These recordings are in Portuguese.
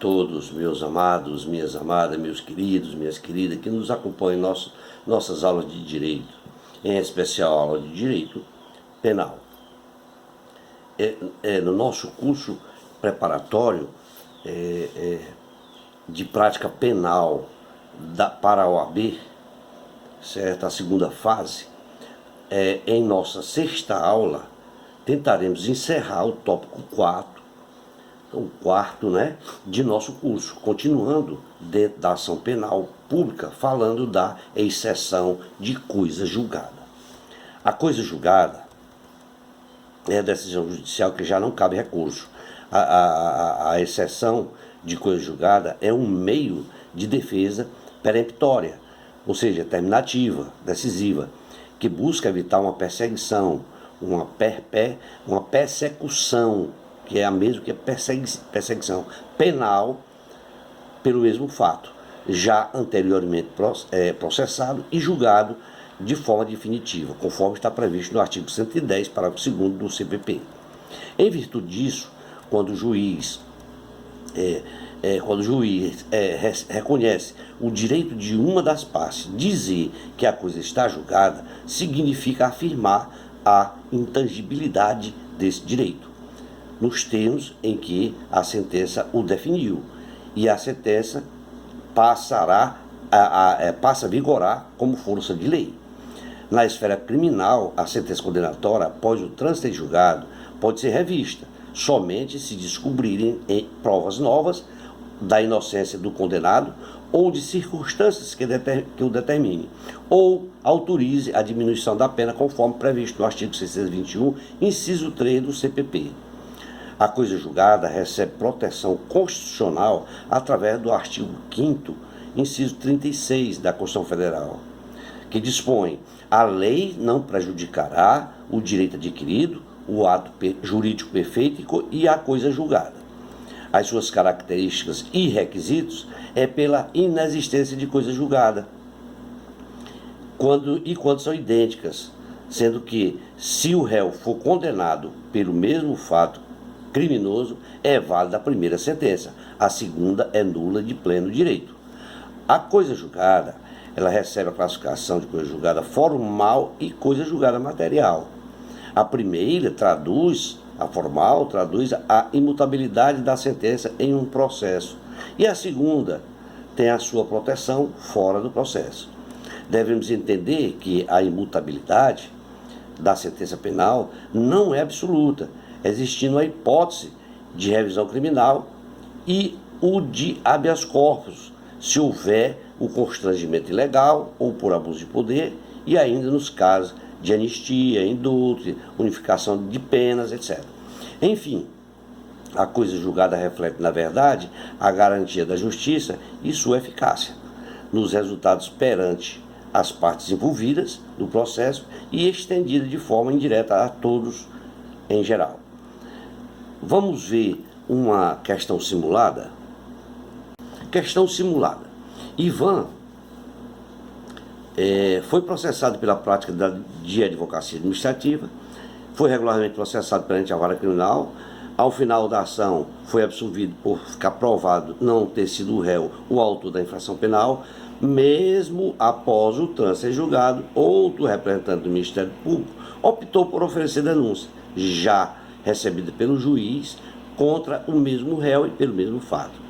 todos, meus amados, minhas amadas, meus queridos, minhas queridas, que nos acompanham em nossas aulas de direito, em especial a aula de direito penal. No nosso curso preparatório de prática penal para a OAB, certo? A segunda fase, em nossa sexta aula, tentaremos encerrar o tópico 4, o quarto, de nosso curso, continuando dentro da ação penal pública, falando da exceção de coisa julgada. A coisa julgada é a decisão judicial que já não cabe recurso. A exceção de coisa julgada é um meio de defesa peremptória, ou seja, terminativa, decisiva, que busca evitar uma perseguição, uma persecução, que é a mesma que a perseguição penal pelo mesmo fato, já anteriormente processado e julgado de forma definitiva, conforme está previsto no artigo 110, parágrafo 2º do CPP. Em virtude disso, quando o juiz reconhece o direito de uma das partes dizer que a coisa está julgada, significa afirmar a intangibilidade desse direito, nos termos em que a sentença o definiu, e a sentença passa a vigorar como força de lei. Na esfera criminal, a sentença condenatória, após o trânsito em julgado, pode ser revista, somente se descobrirem provas novas da inocência do condenado ou de circunstâncias que o determine, ou autorize a diminuição da pena conforme previsto no artigo 621, inciso 3 do CPP. A coisa julgada recebe proteção constitucional através do artigo 5º, inciso 36 da Constituição Federal, que dispõe: a lei não prejudicará o direito adquirido, o ato jurídico perfeito e a coisa julgada. As suas características e requisitos é pela inexistência de coisa julgada, quando são idênticas, sendo que, se o réu for condenado pelo mesmo fato criminoso, é válida a primeira sentença, a segunda é nula de pleno direito. A coisa julgada, ela recebe a classificação de coisa julgada formal e coisa julgada material. A primeira a formal traduz a imutabilidade da sentença em um processo, e a segunda tem a sua proteção fora do processo. Devemos entender que a imutabilidade da sentença penal não é absoluta, existindo a hipótese de revisão criminal e o de habeas corpus, se houver o constrangimento ilegal ou por abuso de poder, e ainda nos casos de anistia, indulto, unificação de penas, etc. Enfim, a coisa julgada reflete, na verdade, a garantia da justiça e sua eficácia nos resultados perante as partes envolvidas no processo e estendida de forma indireta a todos em geral. Vamos ver uma questão simulada? Questão simulada. Ivan foi processado pela prática de advocacia administrativa, foi regularmente processado perante a vara criminal. Ao final da ação, foi absolvido por ficar provado não ter sido o réu o autor da infração penal. Mesmo após o trânsito em julgado, outro representante do Ministério Público optou por oferecer denúncia, já recebida pelo juiz, contra o mesmo réu e pelo mesmo fato.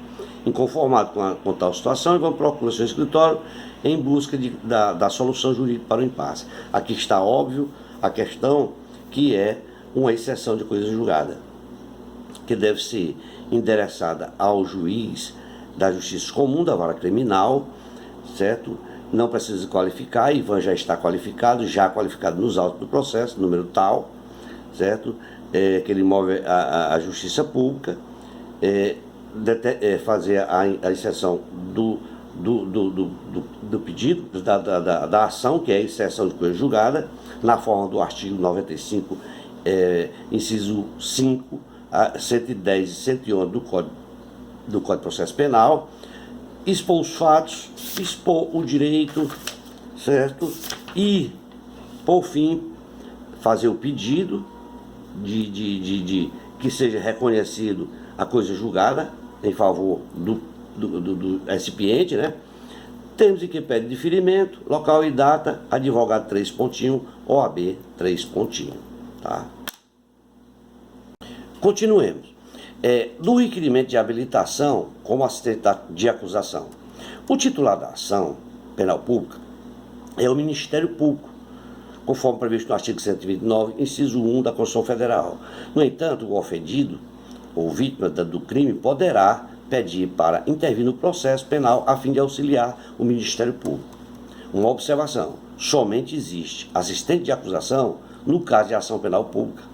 Inconformado com tal situação, Ivan procura seu escritório em busca da solução jurídica para o impasse. Aqui está óbvio a questão, que é uma exceção de coisa julgada, que deve ser endereçada ao juiz da Justiça Comum da Vara Criminal, certo? Não precisa qualificar, Ivan já está qualificado, nos autos do processo, número tal, certo? Que ele move a Justiça Pública, fazer a exceção do pedido, da ação, que é a exceção de coisa julgada, na forma do artigo 95, inciso 5, 110 e 111 do Código de Processo Penal, expor os fatos, expor o direito, certo? E, por fim, fazer o pedido de que seja reconhecido a coisa julgada, em favor do recipiente, né? Termos em que pede diferimento, local e data, advogado 3 pontinho, OAB 3 pontinho, tá? Continuemos. Do requerimento de habilitação como assistente de acusação. O titular da ação penal pública é o Ministério Público, conforme previsto no artigo 129, inciso 1 da Constituição Federal. No entanto, o ofendido ou vítima do crime poderá pedir para intervir no processo penal a fim de auxiliar o Ministério Público. Uma observação: somente existe assistente de acusação no caso de ação penal pública.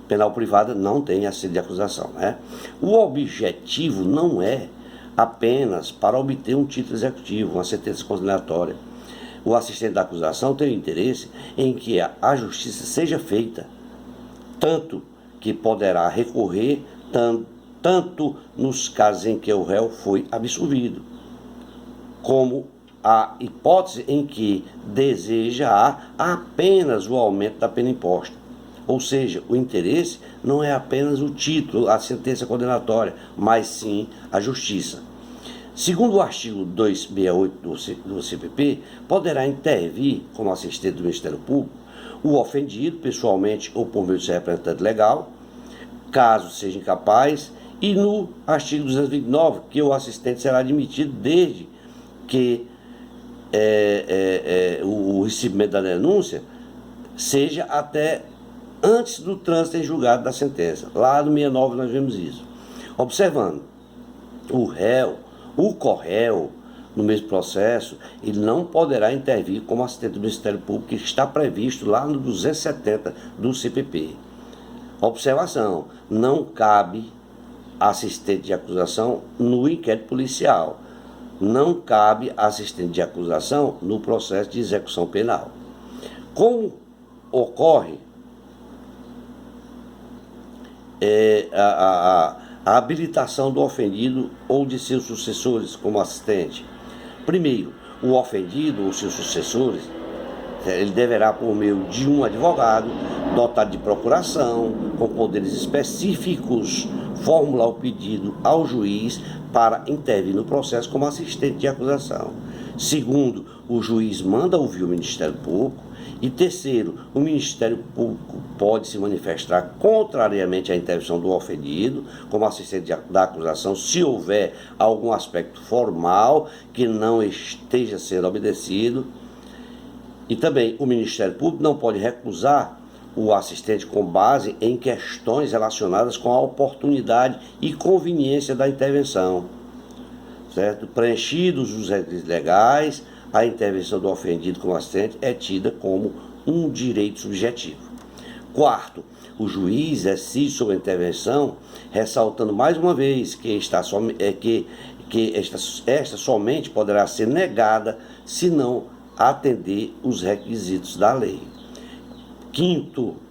Penal privada não tem assistente de acusação, né? O objetivo não é apenas para obter um título executivo, uma sentença condenatória. O assistente da acusação tem o interesse em que a justiça seja feita, tanto que poderá recorrer tanto nos casos em que o réu foi absolvido, como a hipótese em que deseja apenas o aumento da pena imposta. Ou seja, o interesse não é apenas o título, a sentença condenatória, mas sim a justiça. Segundo o artigo 268 do CPP, poderá intervir como assistente do Ministério Público o ofendido, pessoalmente ou por meio de seu representante legal, caso seja incapaz, e no artigo 229, que o assistente será admitido desde que o recebimento da denúncia seja até antes do trânsito em julgado da sentença. Lá no 69 nós vemos isso. Observando, o corréu, no mesmo processo, ele não poderá intervir como assistente do Ministério Público, que está previsto lá no 270 do CPP. Observação: não cabe assistente de acusação no inquérito policial. Não cabe assistente de acusação no processo de execução penal. Como ocorre a habilitação do ofendido ou de seus sucessores como assistente? Primeiro, o ofendido ou seus sucessores, ele deverá, por meio de um advogado dotado de procuração, com poderes específicos, formular o pedido ao juiz para intervir no processo como assistente de acusação. Segundo, o juiz manda ouvir o Ministério Público. E terceiro, o Ministério Público pode se manifestar contrariamente à intervenção do ofendido como assistente da acusação se houver algum aspecto formal que não esteja sendo obedecido. E também o Ministério Público não pode recusar o assistente com base em questões relacionadas com a oportunidade e conveniência da intervenção, certo? Preenchidos os requisitos legais, a intervenção do ofendido como assistente é tida como um direito subjetivo. Quarto, o juiz decide sobre a intervenção, ressaltando mais uma vez que esta somente poderá ser negada se não atender os requisitos da lei.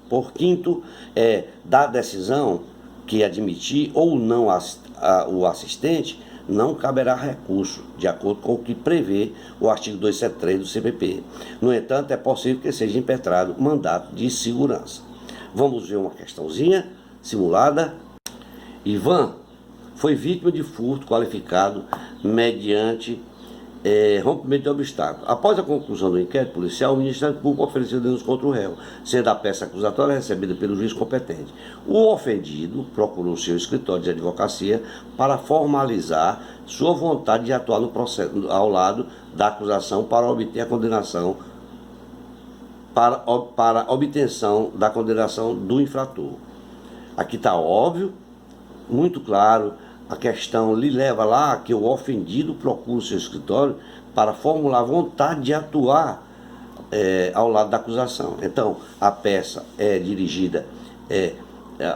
Por quinto, da decisão que admitir ou não o assistente, não caberá recurso, de acordo com o que prevê o artigo 273 do CPP. No entanto, é possível que seja impetrado mandato de segurança. Vamos ver uma questãozinha simulada. Ivan foi vítima de furto qualificado mediante rompimento de obstáculo. Após a conclusão do inquérito policial, o Ministério Público ofereceu denúncia contra o réu, sendo a peça acusatória recebida pelo juiz competente. O ofendido procurou seu escritório de advocacia para formalizar sua vontade de atuar no processo ao lado da acusação para obter a condenação, para obtenção da condenação do infrator. Aqui está óbvio, muito claro. A questão lhe leva lá que o ofendido procura o seu escritório para formular vontade de atuar ao lado da acusação. Então, a peça é dirigida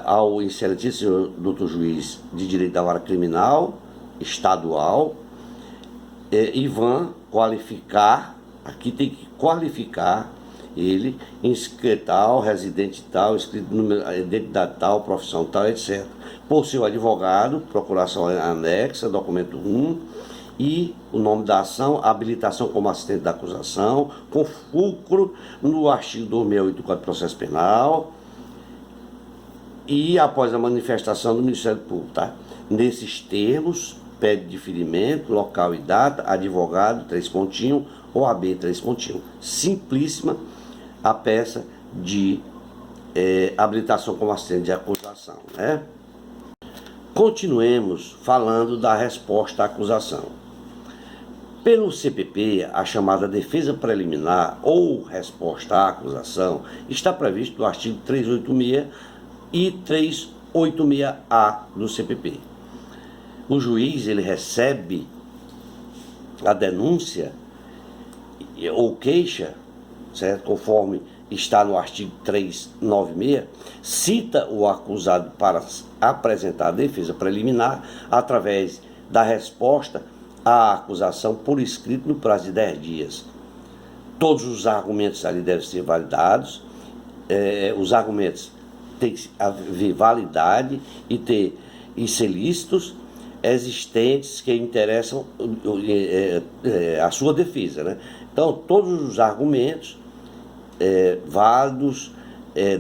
ao excelentíssimo doutor juiz de direito da vara criminal estadual, Ivan, qualificar, aqui tem que qualificar ele, inscrito tal, residente tal, inscrito número, identidade tal, profissão tal, etc. Por seu advogado, procuração anexa, documento 1, e o nome da ação, habilitação como assistente da acusação, com fulcro no artigo 268 do Código de Processo Penal, e após a manifestação do Ministério Público, tá? Nesses termos, pede diferimento, local e data, advogado, 3 pontinhos, OAB, 3 pontinhos. Simplíssima a peça de habilitação como assistente de acusação, né? Continuemos falando da resposta à acusação. Pelo CPP, a chamada defesa preliminar ou resposta à acusação está previsto no artigo 386 e 386-A do CPP. O juiz ele recebe a denúncia ou queixa, certo? Conforme está no artigo 396, cita o acusado para apresentar a defesa preliminar através da resposta à acusação por escrito no prazo de 10 dias. Todos os argumentos ali devem ser validados, os argumentos têm que haver validade e ser lícitos, existentes que interessam a sua defesa, né? Então, todos os argumentos válidos,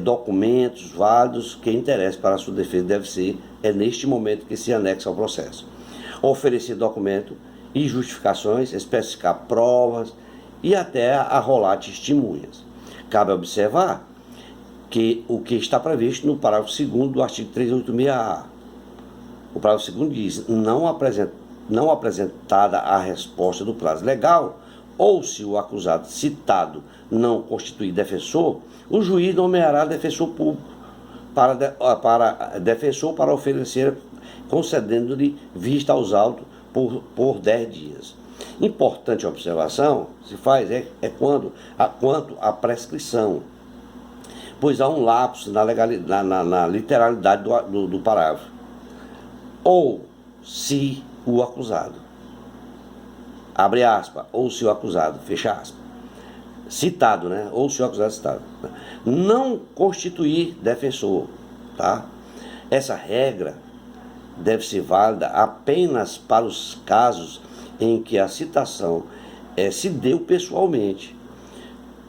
documentos válidos que interessam para a sua defesa deve ser, neste momento que se anexa ao processo. Oferecer documento e justificações, especificar provas e até arrolar testemunhas. Cabe observar que o que está previsto no parágrafo 2º do artigo 386-A. O parágrafo 2º diz: não apresentada a resposta do prazo legal, ou se o acusado citado não constituir defensor, o juiz nomeará defensor público para oferecer, concedendo-lhe vista aos autos por 10 dias. Importante observação se faz quanto à prescrição, pois há um lapso na literalidade do parágrafo. Ou se o acusado, abre aspas, ou se o acusado, fecha aspas, citado, né? Ou se o acusado citado, não constituir defensor, tá? Essa regra deve ser válida apenas para os casos em que a citação se deu pessoalmente,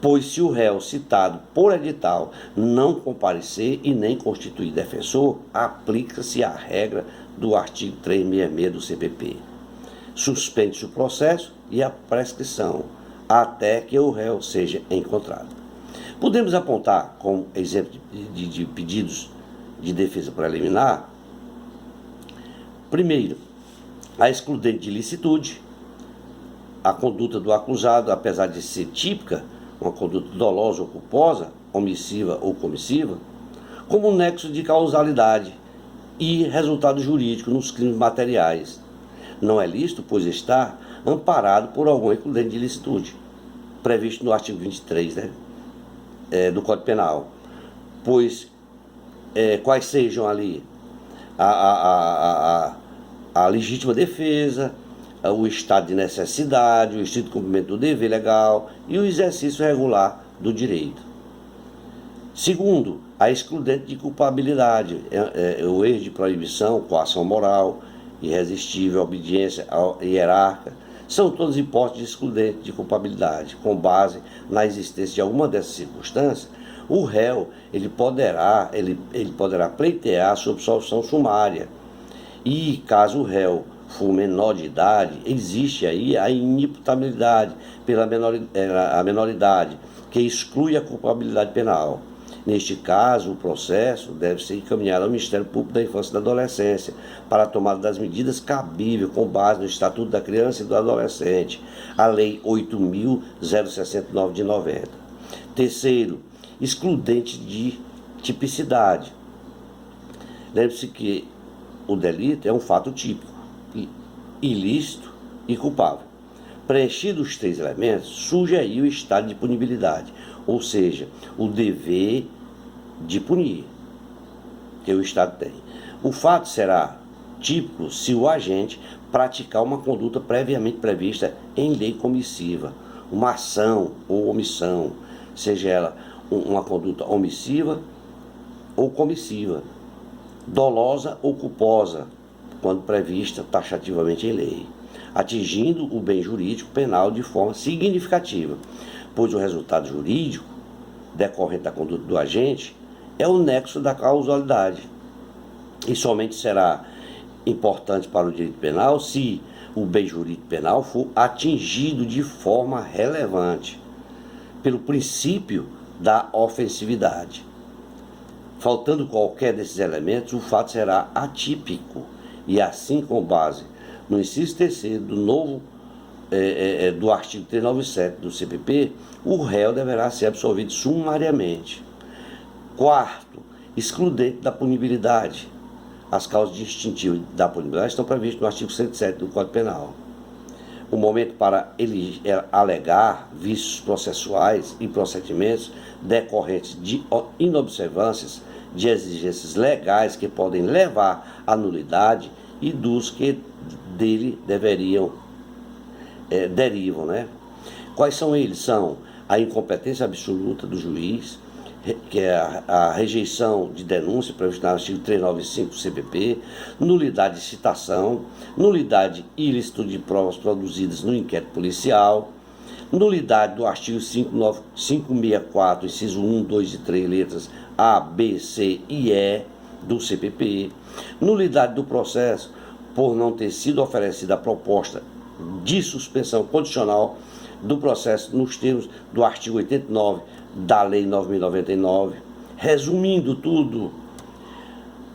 pois se o réu citado por edital não comparecer e nem constituir defensor, aplica-se a regra do artigo 366 do CPP. Suspende-se o processo e a prescrição, até que o réu seja encontrado. Podemos apontar como exemplo de pedidos de defesa preliminar, primeiro, a excludente de ilicitude, a conduta do acusado, apesar de ser típica, uma conduta dolosa ou culposa, omissiva ou comissiva, como um nexo de causalidade e resultado jurídico nos crimes materiais. Não é lícito, pois está amparado por algum excludente de ilicitude, previsto no artigo 23, né, do Código Penal. Pois quais sejam ali a legítima defesa, o estado de necessidade, o estrito cumprimento do dever legal e o exercício regular do direito. Segundo, a excludente de culpabilidade, o erro de proibição, coação moral, irresistível, obediência hierárquica, são todas hipóteses de excludente de culpabilidade. Com base na existência de alguma dessas circunstâncias, o réu ele poderá pleitear sua absolvição sumária. E caso o réu for menor de idade, existe aí a inimputabilidade pela menoridade, que exclui a culpabilidade penal. Neste caso, o processo deve ser encaminhado ao Ministério Público da Infância e da Adolescência para a tomada das medidas cabíveis com base no Estatuto da Criança e do Adolescente, a Lei 8.069 de 90. Terceiro, excludente de tipicidade. Lembre-se que o delito é um fato típico, ilícito e culpável. Preenchidos os 3 elementos, surge aí o estado de punibilidade, ou seja, o dever de punir que o Estado tem. O fato será típico se o agente praticar uma conduta previamente prevista em lei comissiva, uma ação ou omissão, seja ela uma conduta omissiva ou comissiva, dolosa ou culposa, quando prevista taxativamente em lei, atingindo o bem jurídico penal de forma significativa, pois o resultado jurídico decorrente da conduta do agente é o nexo da causalidade e somente será importante para o direito penal se o bem jurídico penal for atingido de forma relevante pelo princípio da ofensividade. Faltando qualquer desses elementos, o fato será atípico e assim, com base no inciso 3º do artigo 397 do CPP, o réu deverá ser absolvido sumariamente. Quarto, excludente da punibilidade. As causas distintivas da punibilidade estão previstas no artigo 107 do Código Penal. O momento para ele alegar vícios processuais e procedimentos decorrentes de inobservâncias de exigências legais que podem levar à nulidade e dos que dele derivam, né? Quais são eles? São a incompetência absoluta do juiz, que é a rejeição de denúncia prevista no artigo 395 do CPP, nulidade de citação, nulidade ilícita de provas produzidas no inquérito policial, nulidade do artigo 564, inciso 1, 2 e 3, letras A, B, C e E do CPP, nulidade do processo por não ter sido oferecida a proposta de suspensão condicional do processo nos termos do artigo 89 da Lei 9.099. Resumindo tudo,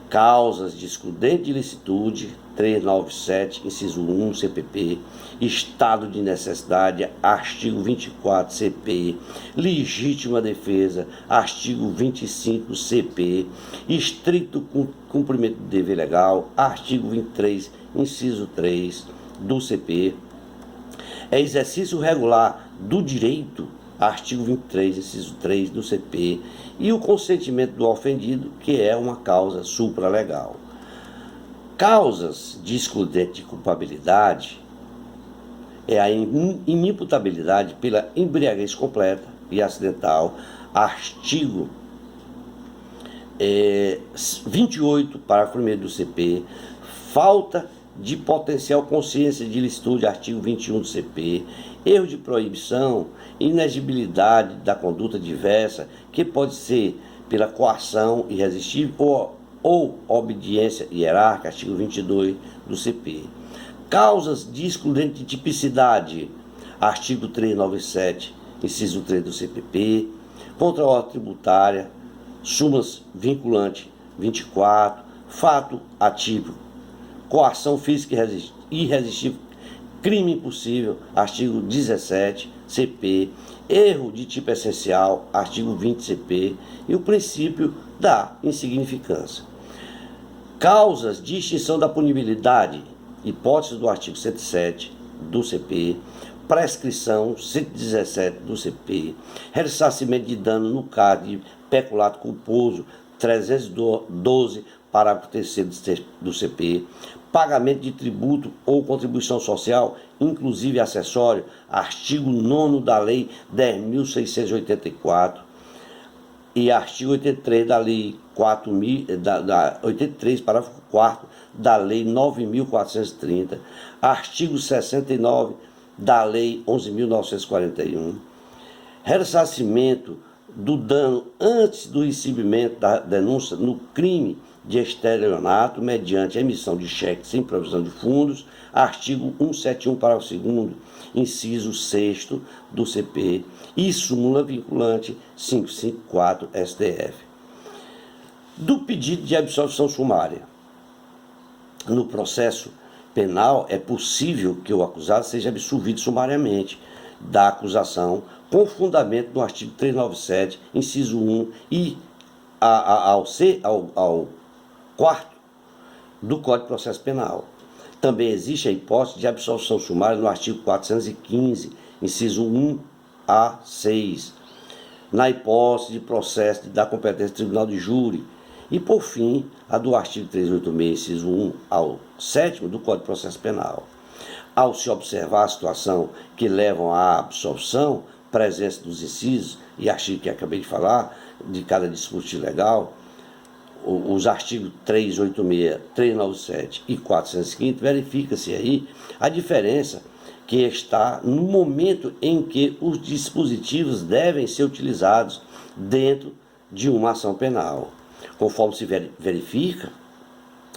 causas de excludente de ilicitude, 397, inciso 1, CPP, estado de necessidade, artigo 24, CP, legítima defesa, artigo 25, CP, estrito cumprimento do dever legal, artigo 23, inciso 3 do CP, é exercício regular do direito, artigo 23, inciso 3 do CP, e o consentimento do ofendido, que é uma causa supralegal. Causas de excludente de culpabilidade é a inimputabilidade pela embriaguez completa e acidental, artigo 28, parágrafo 1º do CP, falta de potencial consciência de ilicitude, artigo 21 do CP, erro de proibição, inexigibilidade da conduta diversa, que pode ser pela coação irresistível ou obediência hierárquica, artigo 22 do CP. Causas de excludente de tipicidade, artigo 397, inciso 3 do CPP, contra-ordem tributária, súmulas vinculante 24, fato atípico, coação física irresistível, crime impossível, artigo 17, CP, erro de tipo essencial, artigo 20, CP, e o princípio da insignificância. Causas de extinção da punibilidade, hipótese do artigo 107 do CP, prescrição 117 do CP, ressarcimento de dano no caso de peculato culposo, 312, parágrafo 3º do CP, pagamento de tributo ou contribuição social, inclusive acessório, artigo 9º da Lei 10.684 e artigo 83 da Lei 83, parágrafo 4º da Lei 9.430, artigo 69 da Lei 11.941, ressarcimento do dano antes do recebimento da denúncia no crime de estelionato mediante emissão de cheque sem provisão de fundos, artigo 171, parágrafo 2º, inciso 6º do CP e súmula vinculante 554 STF. Do pedido de absolvição sumária. No processo penal, é possível que o acusado seja absolvido sumariamente da acusação com fundamento no artigo 397, inciso 1 e ao 4º do Código de Processo Penal. Também existe a hipótese de absolvição sumária no artigo 415, inciso 1 a 6, na hipótese de processo da competência do Tribunal de Júri. E, por fim, a do artigo 386, inciso 1 ao 7º do Código de Processo Penal. Ao se observar a situação que levam à absolvição, presença dos incisos e artigo que acabei de falar, de cada dispositivo legal, os artigos 386, 397 e 415, verifica-se aí a diferença que está no momento em que os dispositivos devem ser utilizados dentro de uma ação penal. Conforme se verifica,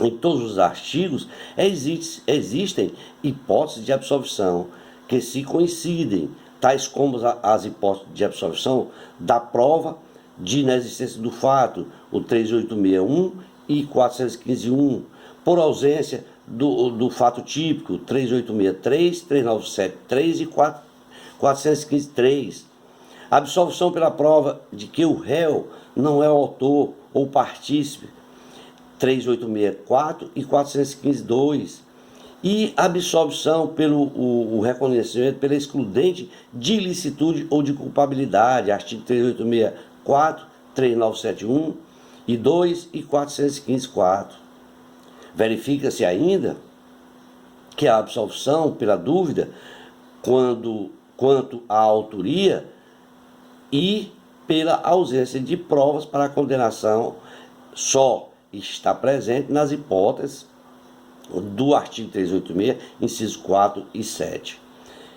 em todos os artigos, existem hipóteses de absolvição que se coincidem, tais como as hipóteses de absolvição da prova de inexistência do fato, o 3861 e 415.1, por ausência do fato típico, 3863, 3973 e 415.3. Absolvição pela prova de que o réu não é o autor ou partícipe, 3864 e 415.2. E absolvição pelo o reconhecimento pela excludente de ilicitude ou de culpabilidade, artigo 3864, 3971 e 2 e 415.4. Verifica-se ainda que a absolvição pela dúvida quanto à autoria e pela ausência de provas para a condenação só está presente nas hipóteses do artigo 386, incisos 4 e 7,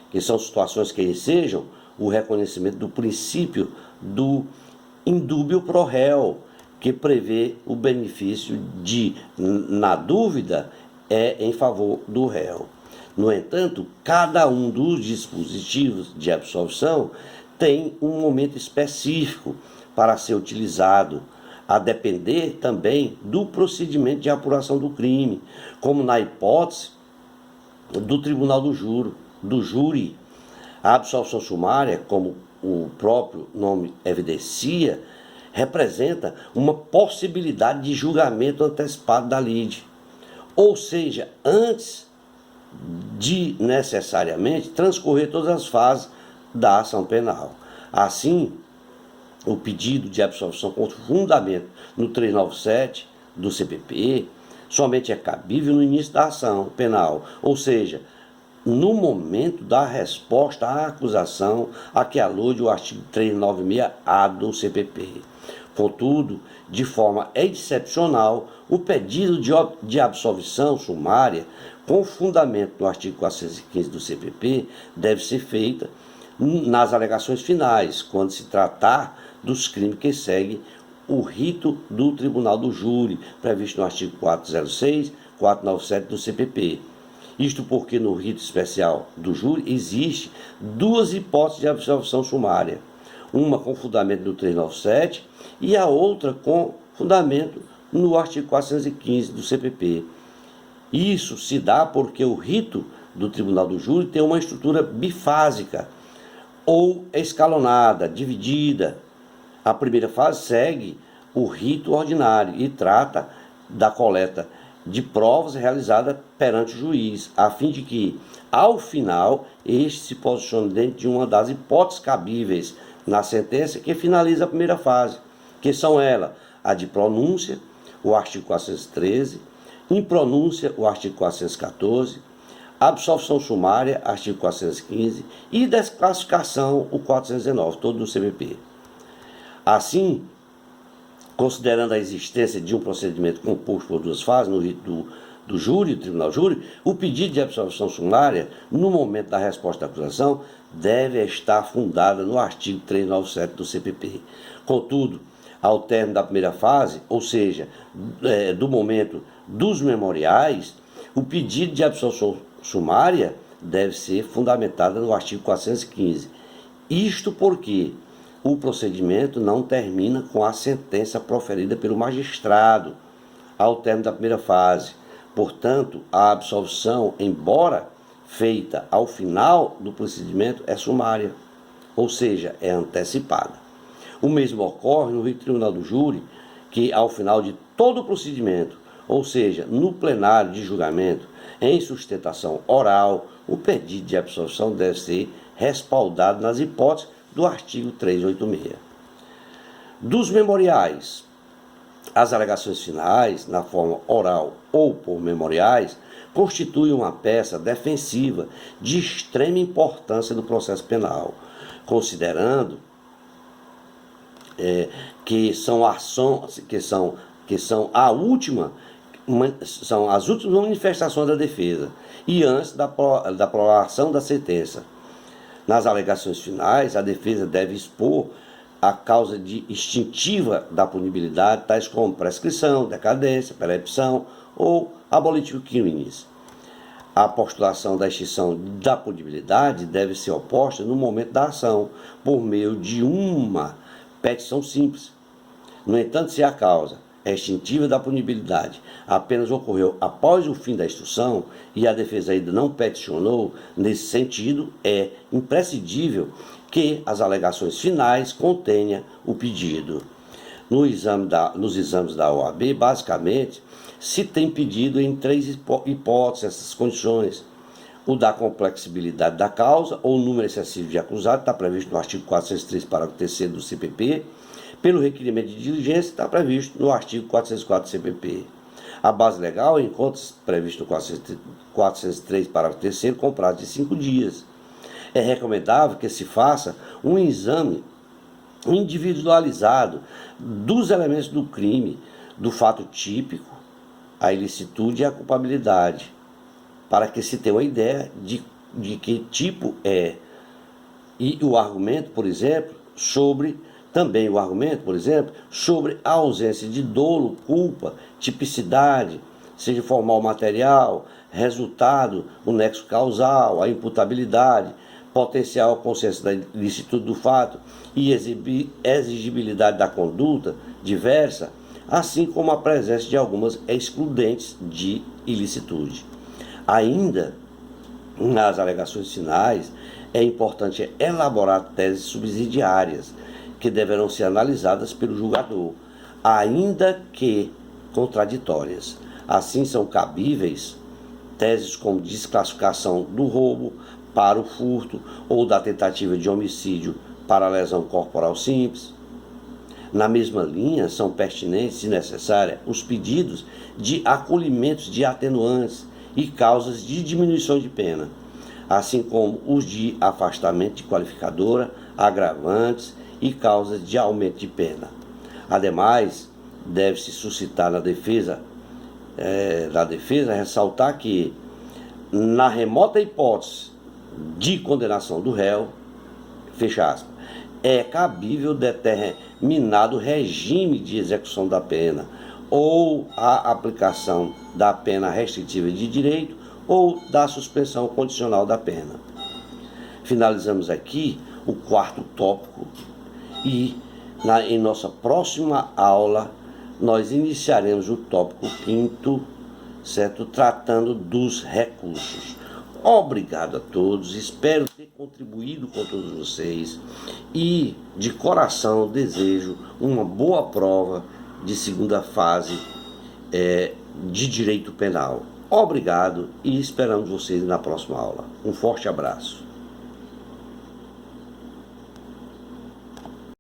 que são situações que ensejam o reconhecimento do princípio do indúbio pro réu, que prevê o benefício de, na dúvida, em favor do réu. No entanto, cada um dos dispositivos de absolvição tem um momento específico para ser utilizado, a depender também do procedimento de apuração do crime, como na hipótese do tribunal do júri. A absolvição sumária, como o próprio nome evidencia, representa uma possibilidade de julgamento antecipado da lide, ou seja, antes de necessariamente transcorrer todas as fases da ação penal. Assim, o pedido de absolvição com fundamento no 397 do CPP somente é cabível no início da ação penal, ou seja, no momento da resposta à acusação a que alude o artigo 396-A do CPP. Contudo, de forma excepcional, o pedido de absolvição sumária com fundamento no artigo 415 do CPP deve ser feita nas alegações finais, quando se tratar dos crimes que seguem o rito do tribunal do júri, previsto no artigo 406, 497 do CPP. Isto porque no rito especial do júri existe duas hipóteses de absolvição sumária, uma com fundamento no 397 e a outra com fundamento no artigo 415 do CPP. Isso se dá porque o rito do tribunal do júri tem uma estrutura bifásica ou escalonada, dividida. A primeira fase segue o rito ordinário e trata da coleta de provas realizada perante o juiz, a fim de que, ao final, este se posicione dentro de uma das hipóteses cabíveis na sentença que finaliza a primeira fase, que são elas, a de pronúncia, o artigo 413, impronúncia, o artigo 414, absolvição sumária, artigo 415, e desclassificação, o 419, todo do CPP. Assim, considerando a existência de um procedimento composto por duas fases, no rito do júri, do tribunal júri, o pedido de absolvição sumária, no momento da resposta da acusação, deve estar fundada no artigo 397 do CPP. Contudo, ao término da primeira fase, ou seja, do momento dos memoriais, o pedido de absolvição sumária deve ser fundamentado no artigo 415. Isto porque o procedimento não termina com a sentença proferida pelo magistrado ao término da primeira fase. Portanto, a absolvição, embora feita ao final do procedimento, é sumária, ou seja, é antecipada. O mesmo ocorre no tribunal do júri, que ao final de todo o procedimento, ou seja, no plenário de julgamento, em sustentação oral, o pedido de absolvição deve ser respaldado nas hipóteses do artigo 386. Dos memoriais, as alegações finais, na forma oral ou por memoriais, constituem uma peça defensiva de extrema importância do processo penal, considerando que são as últimas manifestações da defesa e antes da prolação da sentença. Nas alegações finais, a defesa deve expor a causa extintiva da punibilidade, tais como prescrição, decadência, percepção ou abolitivo crimes. A postulação da extinção da punibilidade deve ser oposta no momento da ação, por meio de uma petição simples. No entanto, se a causa é extintiva da punibilidade apenas ocorreu após o fim da instrução e a defesa ainda não peticionou, nesse sentido, é imprescindível que as alegações finais contenham o pedido. Nos exames da OAB, basicamente, se tem pedido em 3 hipóteses essas condições. O da complexibilidade da causa ou o número excessivo de acusado, está previsto no artigo 403, parágrafo 3º do CPP. Pelo requerimento de diligência, está previsto no artigo 404 do CPP. A base legal encontra-se previsto no 403, parágrafo 3º, com prazo de 5 dias. É recomendável que se faça um exame individualizado dos elementos do crime, do fato típico, a ilicitude e a culpabilidade, para que se tenha uma ideia de que tipo é. E o argumento, por exemplo, sobre a ausência de dolo, culpa, tipicidade, seja formal ou material, resultado, o nexo causal, a imputabilidade, potencial consciência da ilicitude do fato e exigibilidade da conduta diversa, assim como a presença de algumas excludentes de ilicitude. Ainda nas alegações finais, é importante elaborar teses subsidiárias que deverão ser analisadas pelo julgador, ainda que contraditórias. Assim são cabíveis teses como desclassificação do roubo para o furto ou da tentativa de homicídio para a lesão corporal simples. Na mesma linha, são pertinentes e necessários os pedidos de acolhimentos de atenuantes e causas de diminuição de pena, assim como os de afastamento de qualificadora, agravantes e causas de aumento de pena. Ademais, deve-se suscitar na defesa ressaltar que, na remota hipótese de condenação do réu, fecha aspas, é cabível determinado regime de execução da pena ou a aplicação da pena restritiva de direito ou da suspensão condicional da pena. Finalizamos aqui o 4º tópico e em nossa próxima aula nós iniciaremos o tópico 5º, certo? Tratando dos recursos. Obrigado a todos, espero ter contribuído com todos vocês e de coração desejo uma boa prova de segunda fase de direito penal. Obrigado e esperamos vocês na próxima aula. Um forte abraço.